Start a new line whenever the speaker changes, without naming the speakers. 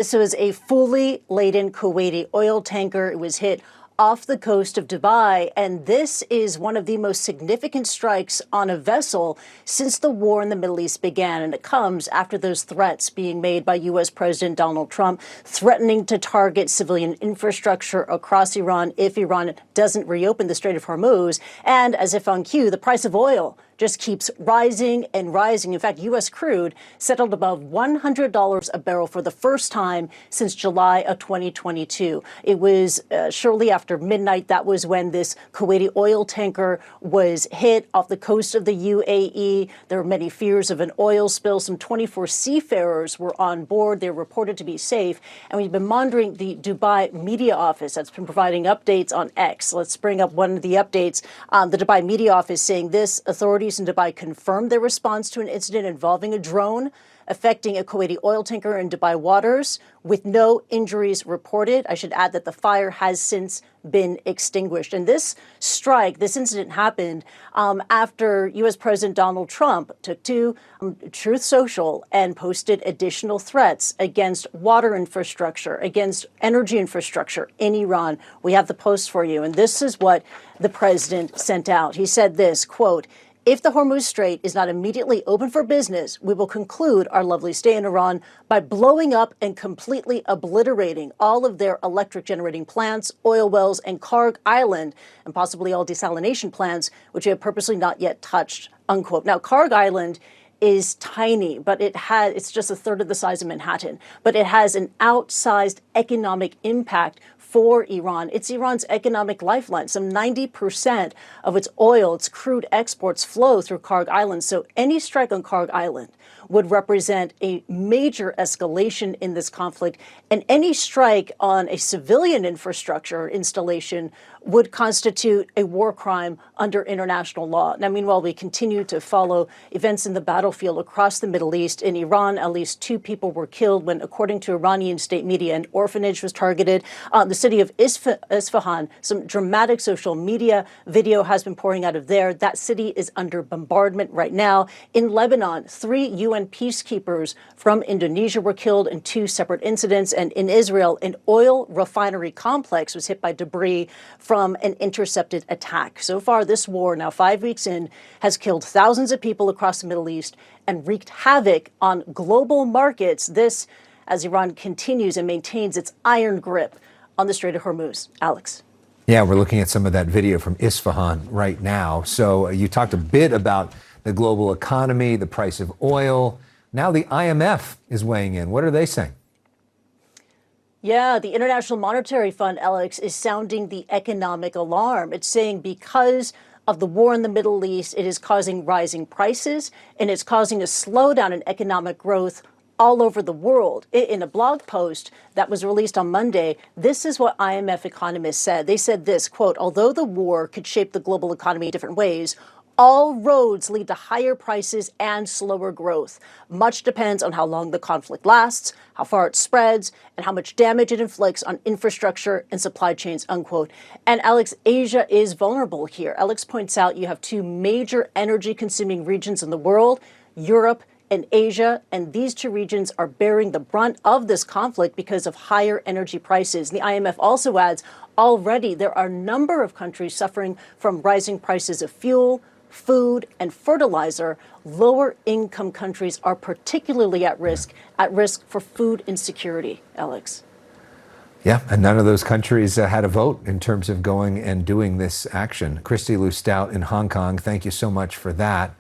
This was a fully laden Kuwaiti oil tanker. It was hit off the coast of Dubai, and this is one of the most significant strikes on a vessel since the war in the Middle East began, and it comes after those threats being made by U.S. President Donald Trump, threatening to target civilian infrastructure across Iran if Iran doesn't reopen the Strait of Hormuz. And as if on cue, the price of oil just keeps rising and rising. In fact, U.S. crude settled above $100 a barrel for the first time since July of 2022. It was shortly after midnight. That was when this Kuwaiti oil tanker was hit off the coast of the UAE. There were many fears of an oil spill. Some 24 seafarers were on board. They were reported to be safe. And we've been monitoring the Dubai media office that's been providing updates on X. Let's bring up one of the updates. The Dubai media office saying this: authorities in Dubai confirmed their response to an incident involving a drone affecting a Kuwaiti oil tanker in Dubai waters, with no injuries reported. I should add that the fire has since been extinguished. And this strike, this incident happened after U.S. President Donald Trump took to Truth Social and posted additional threats against water infrastructure, against energy infrastructure in Iran. We have the post for you. And this is what the president sent out. He said this, quote, "If the Hormuz Strait is not immediately open for business, we will conclude our lovely stay in Iran by blowing up and completely obliterating all of their electric generating plants, oil wells, and Karg Island, and possibly all desalination plants, which we have purposely not yet touched," unquote. Now, Karg Island is tiny, but it's just a third of the size of Manhattan, but it has an outsized economic impact for Iran. It's Iran's economic lifeline. Some 90% of its oil, its crude exports flow through Karg Island. So any strike on Karg Island would represent a major escalation in this conflict. And any strike on a civilian infrastructure installation would constitute a war crime under international law. Now, meanwhile, we continue to follow events in the battlefield across the Middle East. In Iran, at least 2 people were killed when, according to Iranian state media, an orphanage was targeted. The city of Isfahan, some dramatic social media video has been pouring out of there. That city is under bombardment right now. In Lebanon, 3 UN peacekeepers from Indonesia were killed in 2 separate incidents. And in Israel, an oil refinery complex was hit by debris from an intercepted attack. So far, this war, now 5 weeks in, has killed thousands of people across the Middle East and wreaked havoc on global markets. This, as Iran continues and maintains its iron grip on the Strait of Hormuz. Alex.
Yeah, we're looking at some of that video from Isfahan right now. So you talked a bit about the global economy, the price of oil. Now the IMF is weighing in. What are they saying?
Yeah, the International Monetary Fund, Alex, is sounding the economic alarm. It's saying because of the war in the Middle East, it is causing rising prices and it's causing a slowdown in economic growth all over the world. In a blog post that was released on Monday, this is what IMF economists said. They said this, quote, "Although the war could shape the global economy in different ways, all roads lead to higher prices and slower growth. Much depends on how long the conflict lasts, how far it spreads, and how much damage it inflicts on infrastructure and supply chains," unquote. And Alex, Asia is vulnerable here. Alex points out you have 2 major energy-consuming regions in the world, Europe and Asia, and these 2 regions are bearing the brunt of this conflict because of higher energy prices. And the IMF also adds, already there are a number of countries suffering from rising prices of fuel, food, and fertilizer. Lower income countries are particularly at risk for food insecurity, Alex.
Yeah, and none of those countries had a vote in terms of going and doing this action. Kristie Lu Stout in Hong Kong, thank you so much for that.